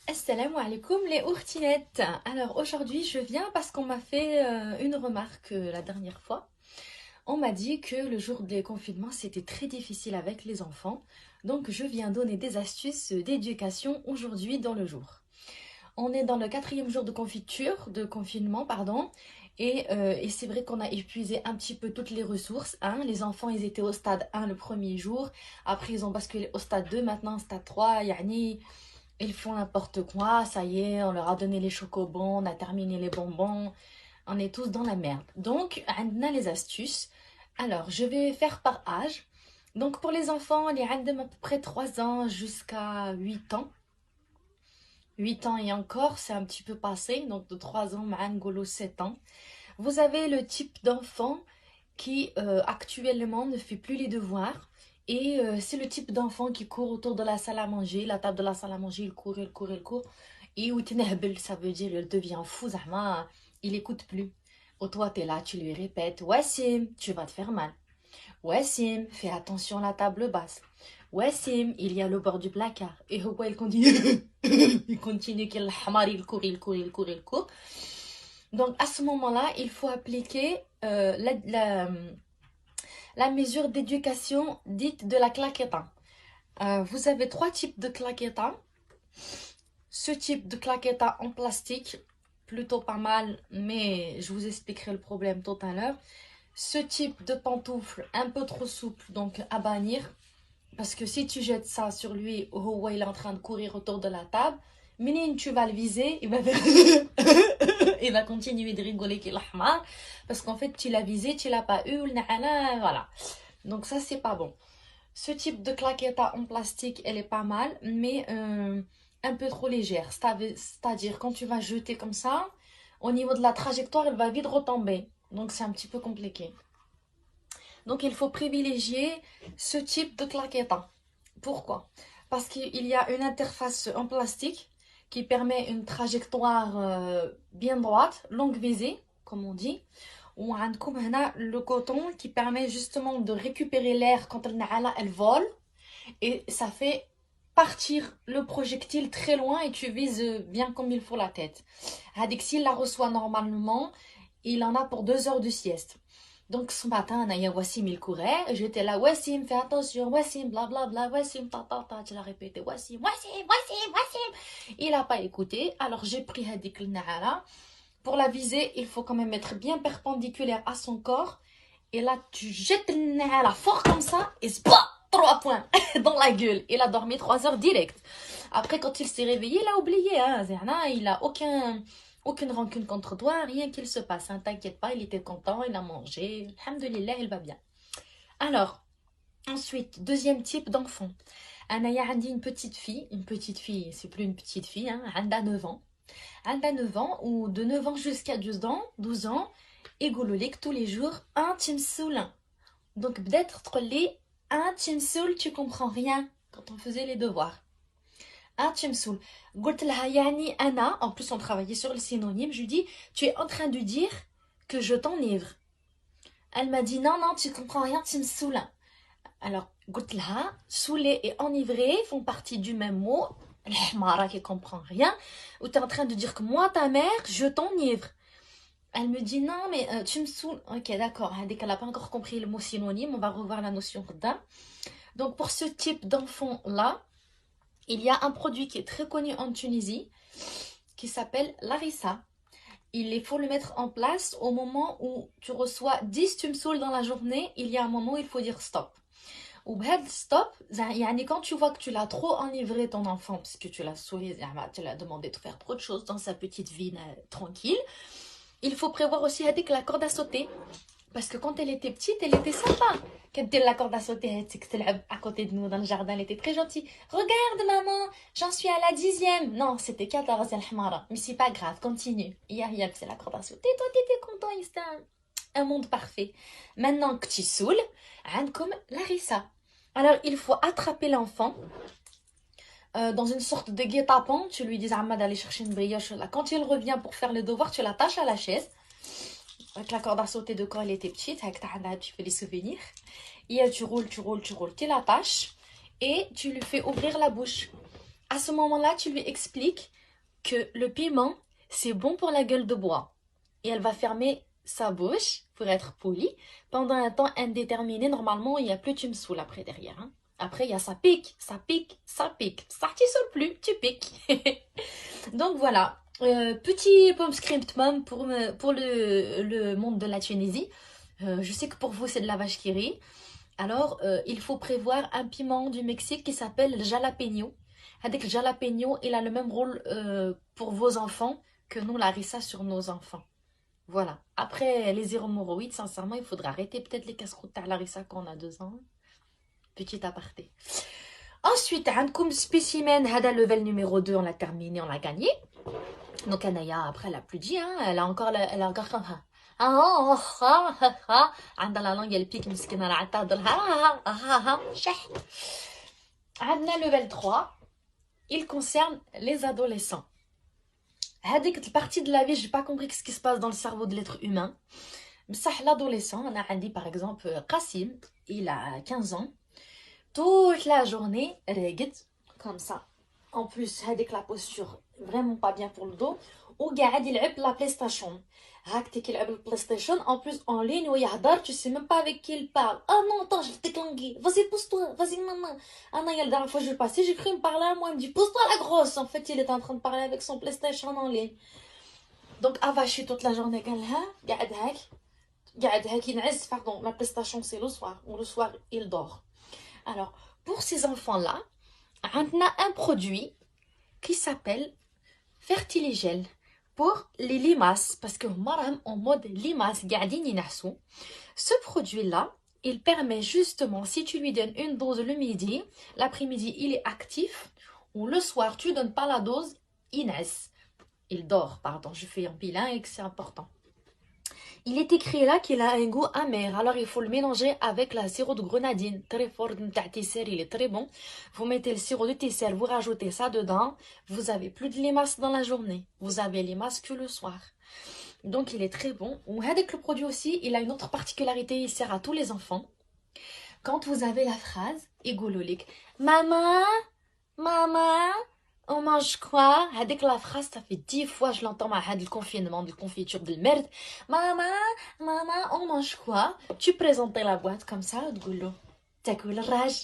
Assalamu alaikum les ourtinettes. Alors aujourd'hui je viens parce qu'on m'a fait une remarque la dernière fois. On m'a dit que le jour des confinements c'était très difficile avec les enfants. Donc je viens donner des astuces d'éducation aujourd'hui dans le jour. On est dans le quatrième jour de confinement, pardon. Et c'est vrai qu'on a épuisé un petit peu toutes les ressources, hein. Les enfants, ils étaient au stade 1 le premier jour. Après, ils ont basculé au stade 2, maintenant stade 3. Yani, ils font n'importe quoi, ça y est, on leur a donné les chocobons, on a terminé les bonbons, on est tous dans la merde. Donc, on a les astuces. Alors, je vais faire par âge. Donc, pour les enfants, les عندهم à peu près 3 ans jusqu'à 8 ans. 8 ans et encore, c'est un petit peu passé. Donc, de 3 ans, à Ngolo 7 ans. Vous avez le type d'enfant qui actuellement ne fait plus les devoirs. Et c'est le type d'enfant qui court autour de la salle à manger, la table de la salle à manger, il court, il court, il court. Et ويتنهبل, ça veut dire il devient fou, zahma, il écoute plus. Ou toi, t'es là, tu lui répètes, Wassim, tu vas te faire mal. Wassim, fais attention à la table basse. Wassim, il y a le bord du placard. Et هو il continue, il continue, qu'il hamar, il court, il court, il court, il court. Donc à ce moment-là, il faut appliquer la mesure d'éducation dite de la claqueta. Vous avez 3 types de claqueta. Ce type de claqueta en plastique, plutôt pas mal, mais je vous expliquerai le problème tout à l'heure. Ce type de pantoufle un peu trop souple, donc à bannir. Parce que si tu jettes ça sur lui, oh, il est en train de courir autour de la table. Minine, tu vas le viser, il va faire il va continuer de rigoler qu'il ahmar. Parce qu'en fait, tu l'as visé, tu l'as pas eu, voilà. Donc ça, c'est pas bon. Ce type de claqueta en plastique, elle est pas mal, mais un peu trop légère. C'est-à-dire, quand tu vas jeter comme ça, au niveau de la trajectoire, elle va vite retomber. Donc c'est un petit peu compliqué. Donc il faut privilégier ce type de claqueta. Pourquoi? Parce qu'il y a une interface en plastique qui permet une trajectoire bien droite, longue visée, comme on dit. Ou le coton qui permet justement de récupérer l'air quand elle vole. Et ça fait partir le projectile très loin et tu vises bien comme il faut la tête. Hadik, s'il la reçoit normalement, il en a pour 2 heures de sieste. Donc ce matin, il y a Wassim, il courait. J'étais là, Wassim, fais attention, Wassim, blablabla, Wassim, ta, tu l'as répété, Wassim, Wassim, Wassim, Wassim. Il n'a pas écouté, alors j'ai pris Hadik le Na'ala. Pour la viser, il faut quand même être bien perpendiculaire à son corps. Et là, tu jettes le Na'ala fort comme ça, et 3 points dans la gueule. Il a dormi 3 heures direct. Après, quand il s'est réveillé, il a oublié. Hein. Il a aucune rancune contre toi, rien qu'il se passe. Hein. T'inquiète pas, il était content, il a mangé. Alhamdulillah, il va bien. Alors, ensuite, deuxième type d'enfant. Anaya a dit une petite fille, c'est plus une petite fille, hein. Elle a 9 ans. Elle a 9 ans, ou de 9 ans jusqu'à 12 ans, et gouloulik tous les jours, un timsoulin. Donc, peut-être un timsoul, tu comprends rien quand on faisait les devoirs. Un timsoul. قلت لها يعني أنا, en plus on travaillait sur le synonyme, je lui dis, tu es en train de dire que je t'enivre. Elle m'a dit, non, non, tu comprends rien, timsoulin. Alors, قلت لها, saoulé et enivré font partie du même mot. الحمارة qui comprend rien. Ou tu es en train de dire que moi, ta mère, je t'enivre. Elle me dit, non, mais tu me saoules. Ok, d'accord. Dès qu'elle n'a pas encore compris le mot synonyme, on va revoir la notion d'un. Donc, pour ce type d'enfant-là, il y a un produit qui est très connu en Tunisie qui s'appelle Larissa. Il faut le mettre en place au moment où tu reçois 10 tumsouls dans la journée. Il y a un moment où il faut dire stop. Ou stop, quand tu vois que tu l'as trop enivré ton enfant, parce que tu l'as saoulé, tu l'as demandé de faire trop de choses dans sa petite vie tranquille, il faut prévoir aussi avec la corde à sauter. Parce que quand elle était petite, elle était sympa. Quand elle la corde à sauter, à côté de nous dans le jardin, elle était très gentille. Regarde maman, j'en suis à la 10e. Non, c'était 14, Hamara. Mais c'est pas grave, continue. Yahya, c'est la corde à sauter. Toi, t'étais content, c'était un monde parfait. Maintenant que tu saoules, comme Larissa. Alors, il faut attraper l'enfant dans une sorte de guet-apens. Tu lui dis à Ahmad d'aller chercher une brioche. Là. Quand il revient pour faire le devoir, tu l'attaches à la chaise. Avec la corde à sauter de quand elle était petite, avec ta handa, tu fais les souvenirs. Et tu roules, tu l'attaches et tu lui fais ouvrir la bouche. À ce moment-là, tu lui expliques que le piment, c'est bon pour la gueule de bois. Et elle va fermer sa bouche pour être polie pendant un temps indéterminé. Normalement, il n'y a plus tu me saoules après derrière. Hein. Après, il y a ça pique, ça pique, ça pique. Ça, tu saoules plus, tu piques. Donc voilà, petit pomme script mom pour le monde de la Tunisie. Je sais que pour vous, c'est de la vache qui rit. Alors, il faut prévoir un piment du Mexique qui s'appelle le jalapeno. Avec le jalapeno, il a le même rôle pour vos enfants que nous, la harissa sur nos enfants. Voilà. Après, les hémorroïdes, sincèrement, il faudra arrêter peut-être les casse-croûtes à la harissa quand on a 2 ans. Petit aparté. Ensuite, عندكم spécimen, هذا level numéro 2, on l'a terminé, on l'a gagné. Donc, Anaya, après, elle a plus dit, hein, elle a encore عندها la langue, elle pique, مسكينة راه تعطلها شح. عندنا level 3, il concerne les adolescents. هذيك partie de la vie, j'ai pas compris ce qui se passe dans le cerveau de l'être humain. بصح l'adolescent, on a dit par exemple Qasim, il a 15 ans. Toute la journée, رقد comme ça. En plus, هذيك la posture vraiment pas bien pour le dos. وقاعد يلعب la PlayStation. هاكتك يلعب le PlayStation en plus en ligne ويهضر, tu sais même pas avec qui il parle. Ah non, attends, je vais t'éclanger. Vas-y, pousse-toi. Vas-y, maman. Ah non, la dernière fois que je passais, j'ai cru me parler à moi. Il me dit, pousse-toi la grosse. En fait, il est en train de parler avec son PlayStation en ligne. Donc, avaché toute la journée. قاعد هاك ينعس. Pardon, ma PlayStation c'est le soir. Ou le soir, il dort. Alors, pour ces enfants-là, on a un produit qui s'appelle Fertiligel pour les limaces, parce que maram en mode limace, قاعدين ينعسوا. Ce produit-là, il permet justement, si tu lui donnes une dose le midi, l'après-midi il est actif, ou le soir tu donnes pas la dose, il dort, pardon, je fais un bilingue, c'est important. Il est écrit là qu'il a un goût amer, alors il faut le mélanger avec la sirop de grenadine. Très fort, il est très bon. Vous mettez le sirop de tisser, vous rajoutez ça dedans. Vous avez plus de limaces dans la journée. Vous avez limaces que le soir. Donc il est très bon. Avec le produit aussi, il a une autre particularité, il sert à tous les enfants. Quand vous avez la phrase, igololik, maman, maman, on mange quoi? Avec la phrase, ça fait 10 fois je l'entends avec le confinement, de confiture de merde. Maman, maman, on mange quoi? Tu présentais la boîte comme ça, t'as cool rage.